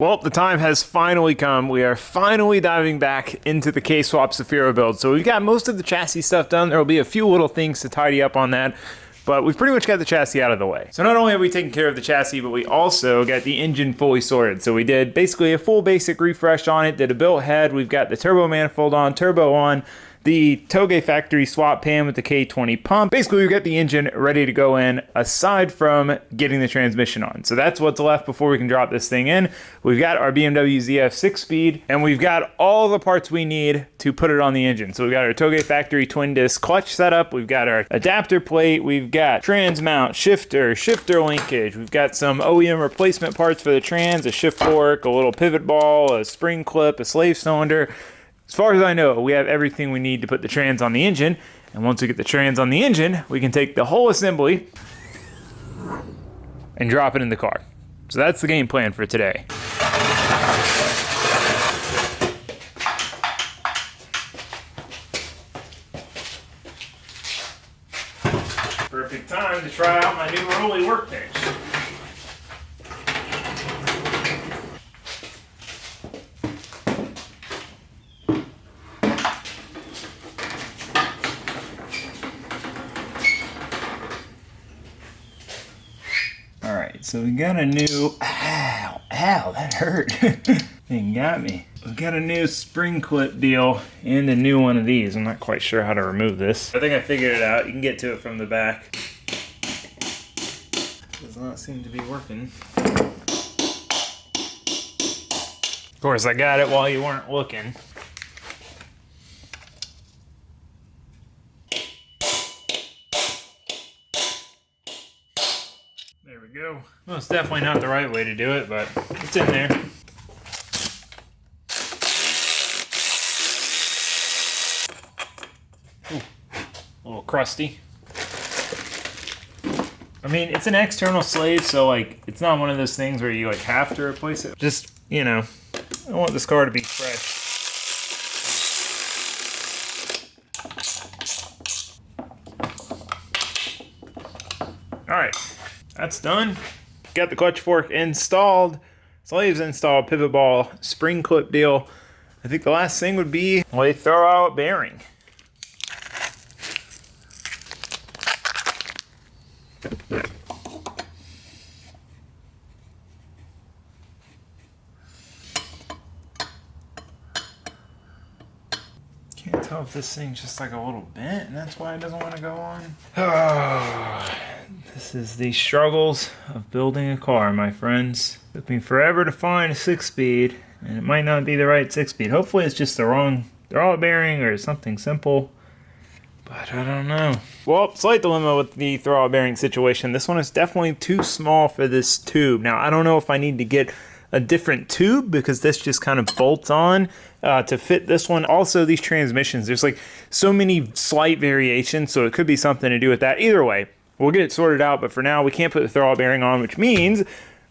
Well, the time has finally come. We are finally diving back into the K-Swap Zafiro build. So we've got most of the chassis stuff done. There will be a few little things to tidy up on that, but we've pretty much got the chassis out of the way. So not only have we taken care of the chassis, but we also got the engine fully sorted. So we did basically a full basic refresh on it, did a built head. We've got the turbo manifold on, turbo on, the Toge factory swap pan with the K20 pump. Basically, we've got the engine ready to go in, aside from getting the transmission on. So that's what's left before we can drop this thing in. We've got our BMW ZF 6-speed, and we've got all the parts we need to put it on the engine. So we've got our Toge factory twin disc clutch setup, we've got our adapter plate, we've got trans mount, shifter linkage, we've got some OEM replacement parts for the trans, a shift fork, a little pivot ball, a spring clip, a slave cylinder. As far as I know, we have everything we need to put the trans on the engine. And once we get the trans on the engine, we can take the whole assembly and drop it in the car. So that's the game plan for today. Perfect time to try out my new Rolly workbench. So we got a new, ow, that hurt. Thing got me. We got a new spring clip deal and a new one of these. I'm not quite sure how to remove this. I think I figured it out. You can get to it from the back. Does not seem to be working. Of course, I got it while you weren't looking. There we go. Well, it's definitely not the right way to do it, but it's in there. Ooh, a little crusty. I mean, it's an external slave, so like, it's not one of those things where you like have to replace it. Just, you know, I want this car to be fresh. All right. That's done. Got the clutch fork installed, slaves installed, pivot ball, spring clip deal. I think the last thing would be a throw out bearing. Can't tell if this thing's just like a little bent and that's why it doesn't want to go on. Oh. This is the struggles of building a car, my friends. It took me forever to find a 6-speed, and it might not be the right 6-speed. Hopefully it's just the wrong throw-out bearing or something simple, but I don't know. Well, slight dilemma with the throw-out bearing situation. This one is definitely too small for this tube. Now, I don't know if I need to get a different tube because this just kind of bolts on to fit this one. Also, these transmissions, there's like so many slight variations, so it could be something to do with that. Either way, we'll get it sorted out, but for now, we can't put the throw-out bearing on, which means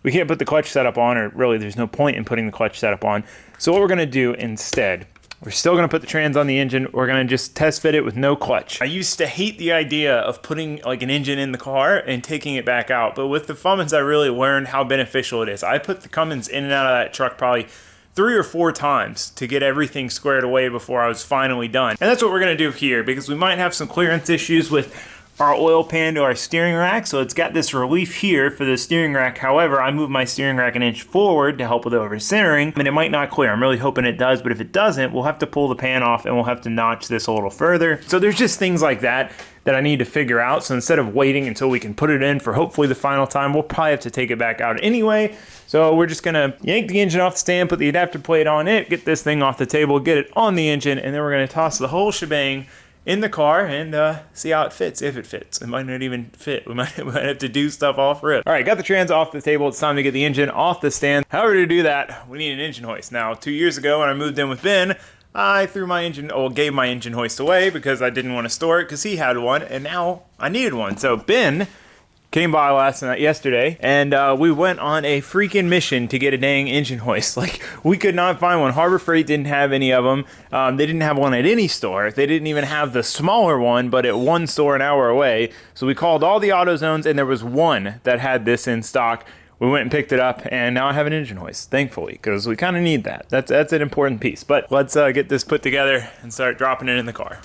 we can't put the clutch setup on, or really, there's no point in putting the clutch setup on. So what we're going to do instead, we're still going to put the trans on the engine. We're going to just test fit it with no clutch. I used to hate the idea of putting like an engine in the car and taking it back out, but with the Cummins, I really learned how beneficial it is. I put the Cummins in and out of that truck probably 3 or 4 times to get everything squared away before I was finally done. And that's what we're going to do here, because we might have some clearance issues with our oil pan to our steering rack. So it's got this relief here for the steering rack. However, I moved my steering rack an inch forward to help with over centering, and it might not clear. I'm really hoping it does, but if it doesn't, we'll have to pull the pan off and we'll have to notch this a little further. So there's just things like that that I need to figure out. So instead of waiting until we can put it in for hopefully the final time, we'll probably have to take it back out anyway. So we're just gonna yank the engine off the stand, put the adapter plate on it, get this thing off the table, get it on the engine, and then we're gonna toss the whole shebang in the car and see how it fits, if it fits. It might not even fit. We might have to do stuff off rip. All right, got the trans off the table. It's time to get the engine off the stand. However, to do that, we need an engine hoist. Now, 2 years ago when I moved in with Ben, I gave my engine hoist away because I didn't want to store it because he had one, and now I needed one. So Ben came by yesterday, and we went on a freaking mission to get a dang engine hoist. Like, we could not find one. Harbor Freight didn't have any of them. They didn't have one at any store. They didn't even have the smaller one, but at one store an hour away. So we called all the AutoZones, and there was one that had this in stock. we went and picked it up, and now I have an engine hoist, thankfully, because we kind of need that. That's an important piece. But let's get this put together and start dropping it in the car.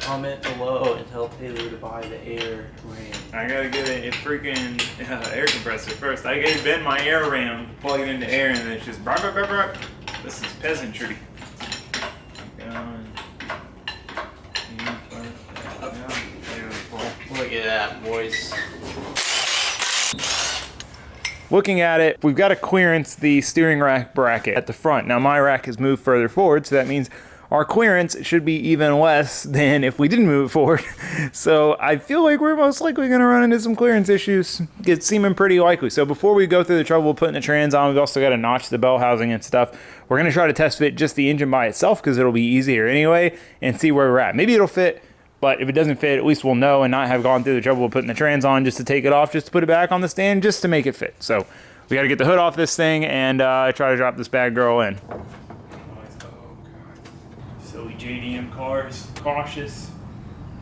Comment below and tell Taylor to buy the air ram. I gotta get a freaking air compressor first. I gave Ben my air ram, plug it into air, and it's just brr, brr, brr, brr. This is peasantry. Look at that, boys. Looking at it, we've got to clearance the steering rack bracket at the front. Now my rack is moved further forward, so that means our clearance should be even less than if we didn't move it forward. So I feel like we're most likely going to run into some clearance issues. It's seeming pretty likely. So before we go through the trouble of putting the trans on, we've also got to notch the bell housing and stuff. We're going to try to test fit just the engine by itself because it'll be easier anyway, and see where we're at. Maybe it'll fit, but if it doesn't fit, at least we'll know and not have gone through the trouble of putting the trans on just to take it off, just to put it back on the stand, just to make it fit. So we got to get the hood off this thing and try to drop this bad girl in. Silly JDM cars, cautious.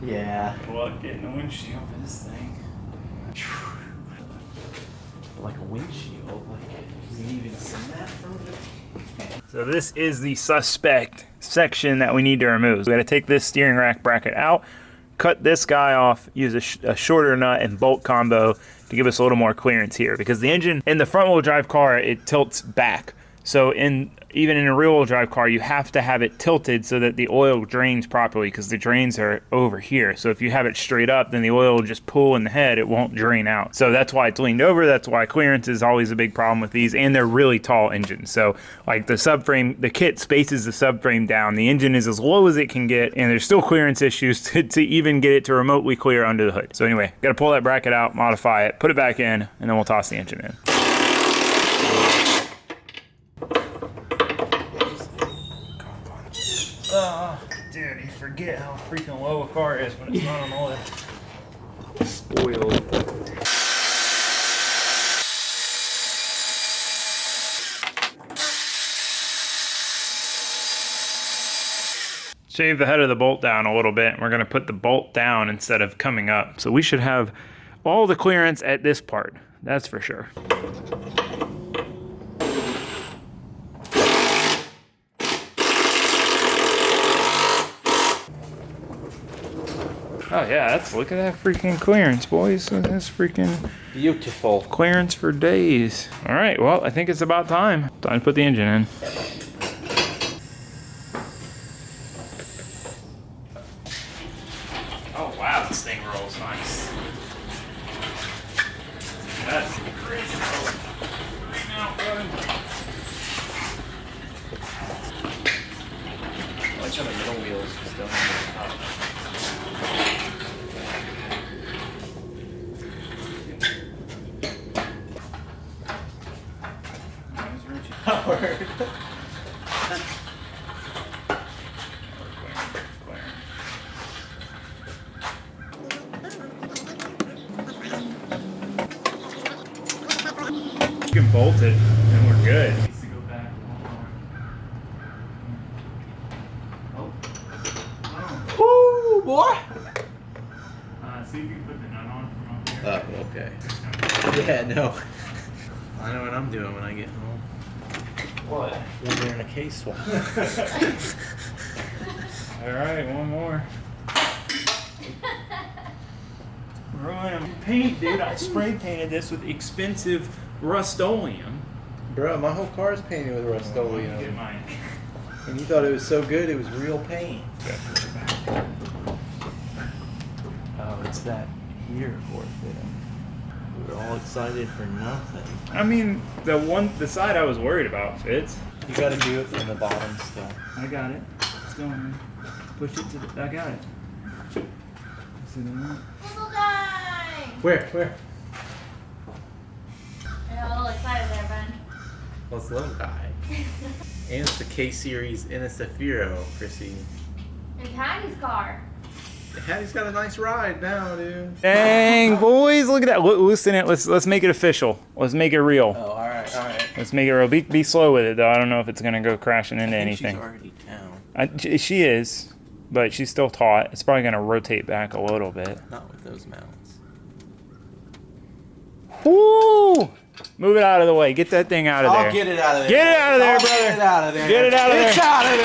Yeah. Good luck getting the windshield for this thing. Like a windshield. Like, you can even see that from it. So this is the suspect section that we need to remove. So we got to take this steering rack bracket out, cut this guy off, use a shorter nut and bolt combo to give us a little more clearance here, because the engine in the front wheel drive car, it tilts back. So even in a rear wheel drive car, you have to have it tilted so that the oil drains properly, because the drains are over here. So if you have it straight up, then the oil will just pool in the head. It won't drain out. So that's why it's leaned over. That's why clearance is always a big problem with these, and they're really tall engines. So like the subframe, the kit spaces the subframe down. The engine is as low as it can get, and there's still clearance issues to even get it to remotely clear under the hood. So anyway, got to pull that bracket out, modify it, put it back in, and then we'll toss the engine in. Dude, you forget how freaking low a car is when it's not on oil. Spoiled. Shave the head of the bolt down a little bit, and we're going to put the bolt down instead of coming up. So we should have all the clearance at this part, that's for sure. Oh yeah, look at that freaking clearance, boys. That's freaking beautiful. Clearance for days. All right, well, I think it's about time. Time to put the engine in. Oh wow, this thing rolls nice. That's crazy. Right now, bud. I like how the middle wheel is just down on the top. Howard. You can bolt it and we're good. Woo, boy! See if you can put the nut on from up here. Oh, okay. Yeah, no. I know what I'm doing when I get home. What? Ordering a case swap. Alright, one more. Ryan, paint, dude. I spray painted this with expensive Rust-Oleum. Bro, my whole car is painted with Get Rust-Oleum. mine. And you thought it was so good, it was real paint. Oh, it's that here for fitting. We were all excited for nothing. I mean, the side I was worried about fits. You gotta do it from the bottom still. I got it. It's going. Push it to the. I got it. See that? Little guy! Where? I got a little excited there, Ben. Well, it's low guy. And it's the K-Series in a Safiro, Chrissy. And Hattie's car. Hattie's got a nice ride now, dude. Dang, boys, look at that. Loosen it. Let's make it official. Let's make it real. Oh, all right, all right. Let's make it real. Be slow with it, though. I don't know if it's gonna go crashing into anything. She's already down. She is, but she's still taut. It's probably gonna rotate back a little bit. Not with those mounts. Woo! Move it out of the way. Get that thing out of there. I'll get it out of there. Get it out of there, brother. Get it out of there. Get it out of there. It's out of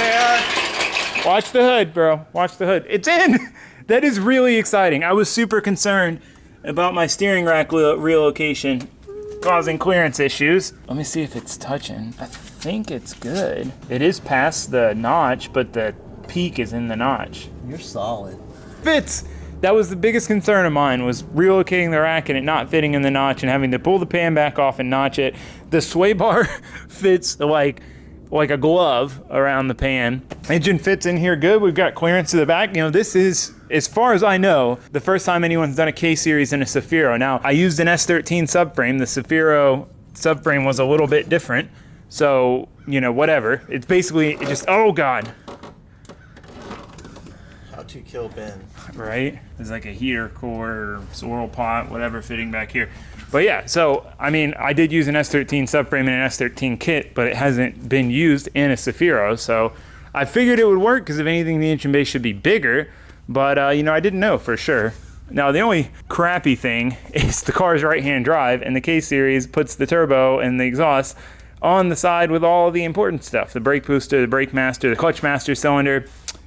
there. Watch the hood, bro. Watch the hood. It's in. That is really exciting. I was super concerned about my steering rack relocation causing clearance issues. Let me see if it's touching. I think it's good. It is past the notch, but the peak is in the notch. You're solid. Fits. That was the biggest concern of mine, was relocating the rack and it not fitting in the notch and having to pull the pan back off and notch it. The sway bar fits like a glove around the pan. Engine fits in here good. We've got clearance to the back. You know, this is, as far as I know, the first time anyone's done a K-Series in a Safiro. Now, I used an S13 subframe. The Safiro subframe was a little bit different. So, you know, whatever. It's basically just, oh God. How to kill Ben. Right? There's like a heater core, swirl pot, whatever fitting back here. But yeah, so, I mean, I did use an S13 subframe and an S13 kit, but it hasn't been used in a Safiro, so I figured it would work because if anything, the engine bay should be bigger, but, you know, I didn't know for sure. Now, the only crappy thing is the car's right-hand drive, and the K-Series puts the turbo and the exhaust on the side with all the important stuff, the brake booster, the brake master, the clutch master cylinder.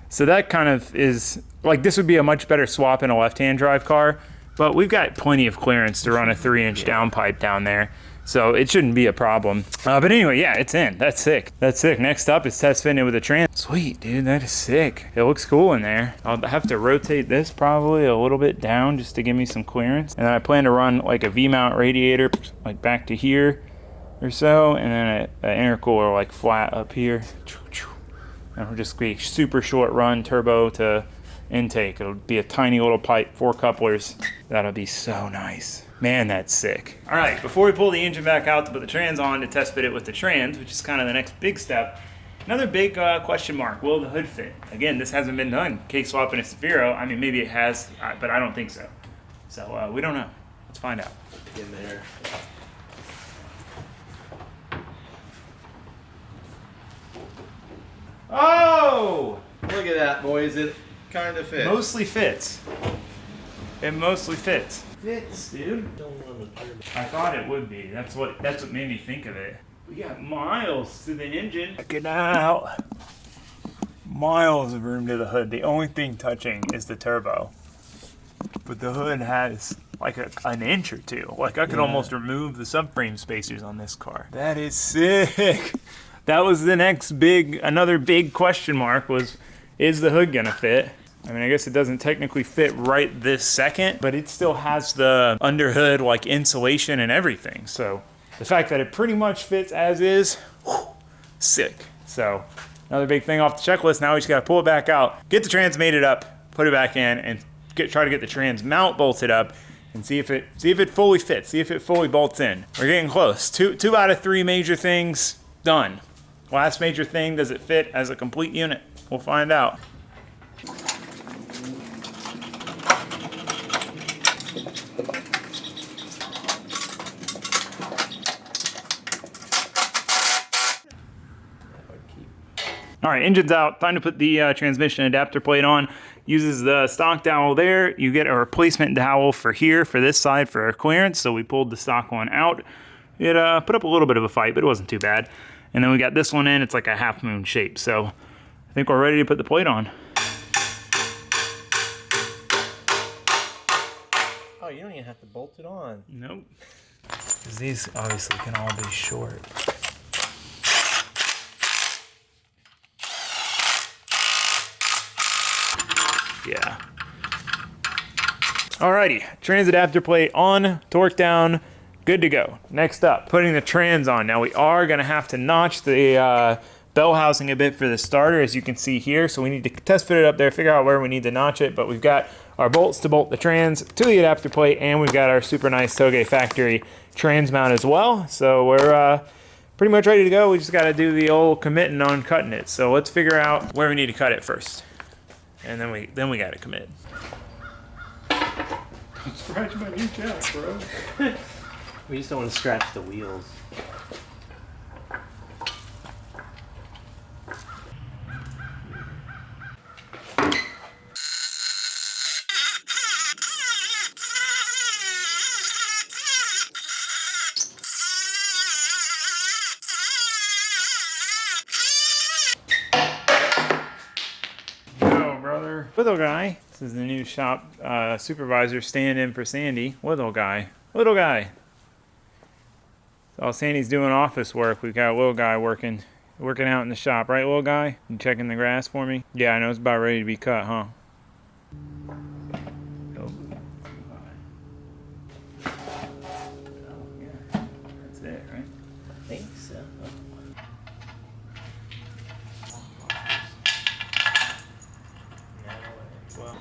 So that kind of is, like, this would be a much better swap in a left-hand drive car, but we've got plenty of clearance to run a 3-inch downpipe down there, so it shouldn't be a problem. But anyway, yeah, it's in. That's sick. That's sick. Next up is test fitting it with a trans. Sweet, dude, that is sick. It looks cool in there. I'll have to rotate this probably a little bit down just to give me some clearance. And then I plan to run like a V-mount radiator, like back to here or so, and then an intercooler like flat up here. And it'll just be super short run, turbo to intake. It'll be a tiny little pipe, 4 couplers. That'll be so nice. Man, that's sick. All right, before we pull the engine back out to put the trans on to test fit it with the trans, which is kind of the next big step, another big question mark, will the hood fit? Again, this hasn't been done. K-swap in a Safiro, I mean, maybe it has, but I don't think so. So we don't know. Let's find out. In there. Oh! Look at that, boys. It kind of fits. Mostly fits. It mostly fits. Fits, dude. Don't run the turbo. I thought it would be. That's what made me think of it. We got miles to the engine. Check it out. Miles of room to the hood. The only thing touching is the turbo. But the hood has like an inch or two. Like I could almost remove the subframe spacers on this car. That is sick. That was the next another big question mark was, is the hood gonna fit? I mean, I guess it doesn't technically fit right this second, but it still has the underhood like insulation and everything. So the fact that it pretty much fits as is, whew, sick. So another big thing off the checklist. Now we just gotta pull it back out, get the trans mated up, put it back in, and try to get the trans mount bolted up and see if it fully fits, see if it fully bolts in. We're getting close. Two out of 3 major things done. Last major thing, does it fit as a complete unit? We'll find out. All right, engine's out. Time to put the transmission adapter plate on. Uses the stock dowel there. You get a replacement dowel for here, for this side, for clearance. So we pulled the stock one out. It put up a little bit of a fight, but it wasn't too bad. And then we got this one in. It's like a half moon shape. So I think we're ready to put the plate on. Oh, you don't even have to bolt it on. Nope. Because these obviously can all be short. Yeah. Alrighty, trans adapter plate on, torque down, good to go. Next up, putting the trans on. Now we are gonna have to notch the bell housing a bit for the starter, as you can see here. So we need to test fit it up there, figure out where we need to notch it, but we've got our bolts to bolt the trans to the adapter plate, and we've got our super nice Toge factory trans mount as well. So pretty much ready to go. We just got to do the old committing on cutting it. So let's figure out where we need to cut it first, and then we got to commit. Scratch my new jack, bro. We just don't want to scratch the wheels. Little guy. This is the new shop supervisor stand in for Sandy. Little guy. Little guy. So while Sandy's doing office work, we've got a little guy working out in the shop. Right, little guy? You checking the grass for me? Yeah, I know it's about ready to be cut, huh? Oh, yeah. That's it, right? I think so. Well.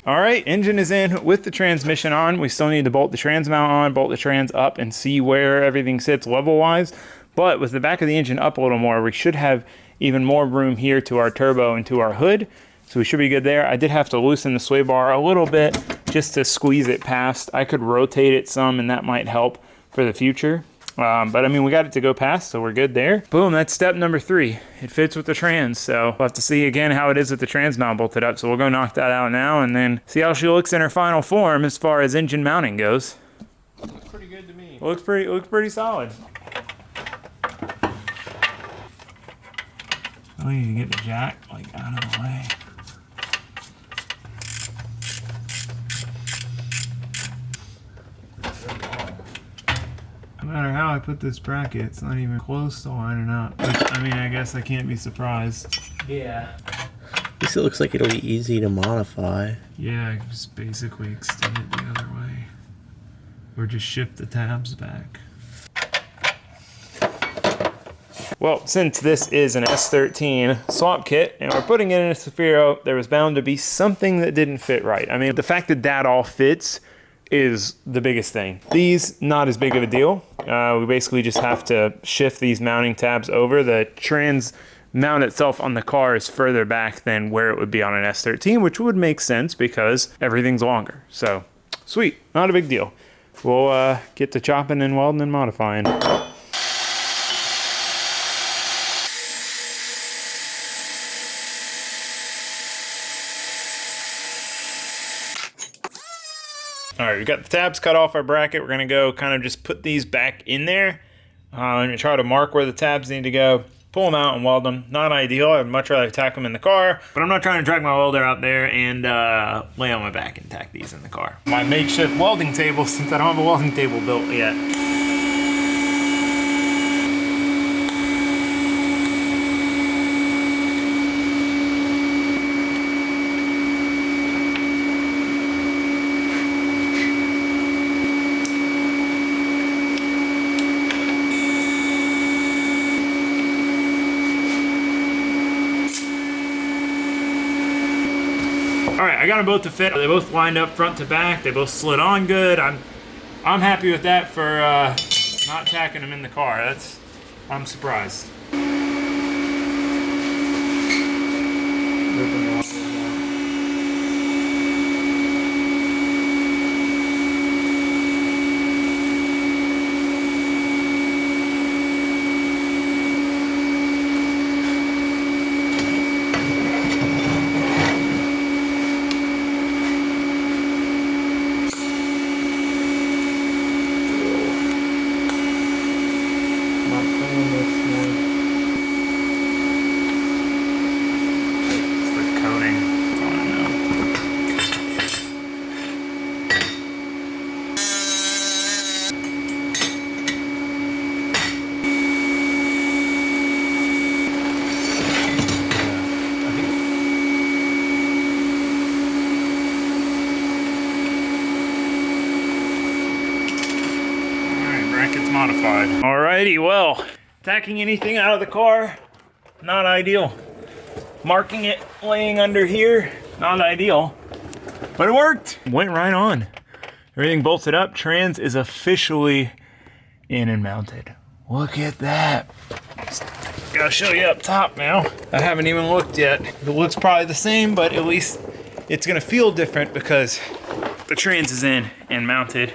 All right, engine is in with the transmission on. We still need to bolt the trans mount on, bolt the trans up, and see where everything sits level-wise. But with the back of the engine up a little more, we should have even more room here to our turbo and to our hood. So we should be good there. I did have to loosen the sway bar a little bit just to squeeze it past. I could rotate it some, and that might help for the future. But I mean, we got it to go past, so we're good there. Boom, that's step number 3. It fits with the trans, so we'll have to see again how it is with the trans mount bolted up. So we'll go knock that out now and then see how she looks in her final form as far as engine mounting goes. Looks pretty good to me. Looks pretty solid. Oh, you need to get the jack like out of the way. No matter how I put this bracket, it's not even close to lining up. Which, I mean, I guess I can't be surprised. Yeah. At least it looks like it'll be easy to modify. Yeah, I can just basically extend it the other way. Or just shift the tabs back. Well, since this is an S13 swap kit and we're putting it in a Sphero, there was bound to be something that didn't fit right. I mean, the fact that that all fits is the biggest thing. These, not as big of a deal. We basically just have to shift these mounting tabs over. The trans mount itself on the car is further back than where it would be on an S13, which would make sense because everything's longer. So, sweet, not a big deal. We'll get to chopping and welding and modifying. All right, we've got the tabs cut off our bracket. We're gonna go kind of just put these back in there and try to mark where the tabs need to go, pull them out and weld them. Not ideal, I'd much rather tack them in the car, but I'm not trying to drag my welder out there and lay on my back and tack these in the car. My makeshift welding table, since I don't have a welding table built yet. All right, I got them both to fit. They both lined up front to back. They both slid on good. I'm happy with that for not tacking them in the car. I'm surprised. modified. Alrighty, well, tacking anything out of the car, not ideal. Marking it, laying under here, not ideal. But it worked. Went right on. Everything bolted up. Trans is officially in and mounted. Look at that. Gotta show you up top now. I haven't even looked yet. It looks probably the same, but at least it's gonna feel different because the trans is in and mounted.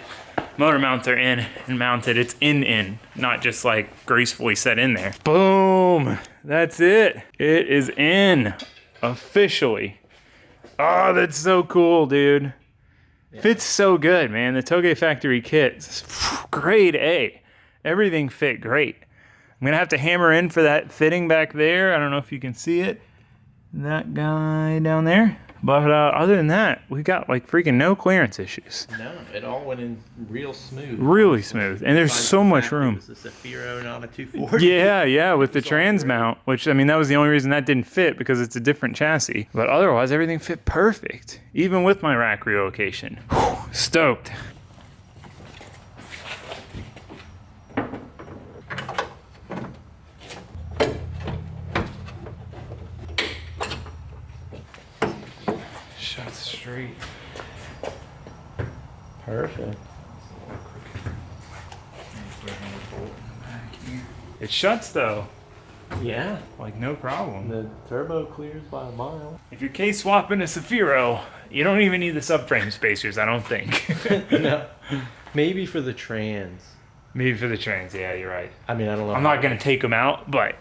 Motor mounts are in and mounted. It's in, not just like gracefully set in there. Boom, that's it. It is in, officially. Oh, that's so cool, dude. Yeah. Fits so good, man. The Touge Factory kit, grade A. Everything fit great. I'm gonna have to hammer in for that fitting back there. I don't know if you can see it. That guy down there. But other than that, we got like freaking no clearance issues. No, it all went in real smooth. Really smooth. And there's so much room. It's a Zafiro, not a 240. Yeah, with the trans mount, which, I mean, that was the only reason that didn't fit because it's a different chassis. But otherwise, everything fit perfect, even with my rack relocation. Whew, stoked. Shut straight. Perfect. It shuts though. Yeah. Like no problem. The turbo clears by a mile. If you're case swapping a Zafiro, you don't even need the subframe spacers, I don't think. No. Maybe for the trans. Maybe for the trans, yeah, you're right. I mean, I don't know. I'm not gonna take them out, but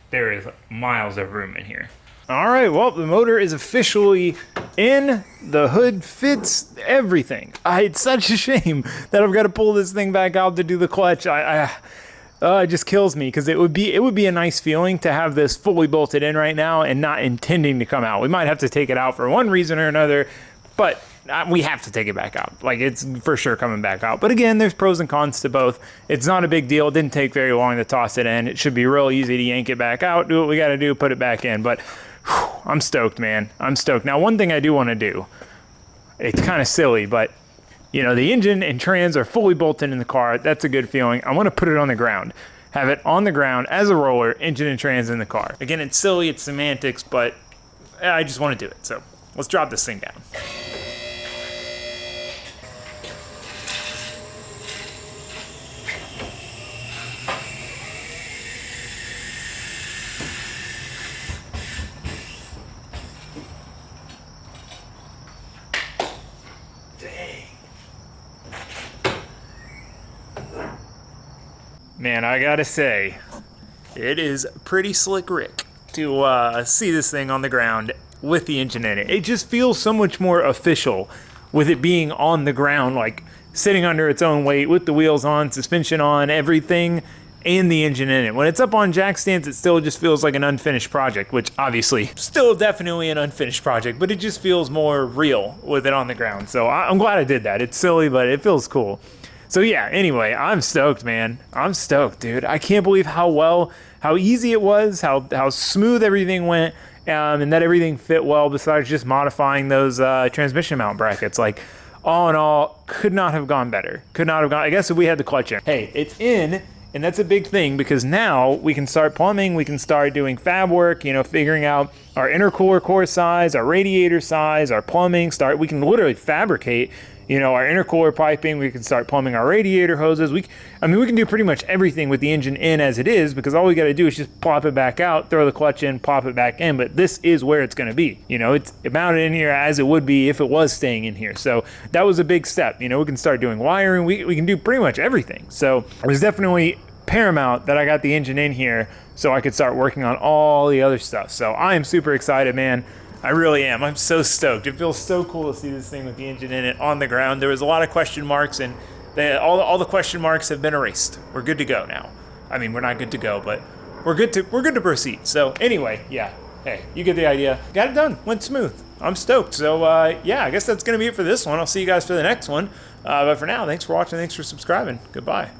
there is miles of room in here. All right, well, the motor is officially in. The hood fits everything. It's such a shame that I've got to pull this thing back out to do the clutch. It just kills me because it would be a nice feeling to have this fully bolted in right now and not intending to come out. We might have to take it out for one reason or another, but we have to take it back out. Like, it's for sure coming back out. But again, there's pros and cons to both. It's not a big deal. It didn't take very long to toss it in. It should be real easy to yank it back out, do what we got to do, put it back in. But whew, I'm stoked, man. I'm stoked. Now, one thing I do want to do, it's kind of silly, but you know, the engine and trans are fully bolted in the car. That's a good feeling. I want to put it on the ground. Have it on the ground as a roller, engine and trans in the car. Again, it's silly, it's semantics, but I just want to do it. So let's drop this thing down. Man, I gotta say, it is pretty slick Rick to see this thing on the ground with the engine in it. It just feels so much more official with it being on the ground, like sitting under its own weight with the wheels on, suspension on, everything, and the engine in it. When it's up on jack stands, it still just feels like an unfinished project, which obviously still definitely an unfinished project, but it just feels more real with it on the ground. So I'm glad I did that. It's silly, but it feels cool. So yeah, anyway, I'm stoked, man. I'm stoked, dude. I can't believe how easy it was, how smooth everything went, and that everything fit well besides just modifying those transmission mount brackets. Like, all in all, could not have gone better. Could not have gone, I guess if we had the clutch in. Hey, it's in, and that's a big thing because now we can start plumbing, we can start doing fab work, you know, figuring out our intercooler core size, our radiator size, our plumbing, we can literally fabricate, you know, our intercooler piping, we can start plumbing our radiator hoses. We can do pretty much everything with the engine in as it is because all we got to do is just plop it back out, throw the clutch in, pop it back in. But this is where it's going to be. You know, it's mounted in here as it would be if it was staying in here. So that was a big step. You know, we can start doing wiring. We can do pretty much everything. So it was definitely paramount that I got the engine in here so I could start working on all the other stuff. So I am super excited, man. I really am. I'm so stoked. It feels so cool to see this thing with the engine in it on the ground. There was a lot of question marks, and all the question marks have been erased. We're good to go now. I mean, we're not good to go, but we're good to proceed. So anyway, yeah. Hey, you get the idea. Got it done. Went smooth. I'm stoked. So yeah, I guess that's gonna be it for this one. I'll see you guys for the next one. But for now, thanks for watching. Thanks for subscribing. Goodbye.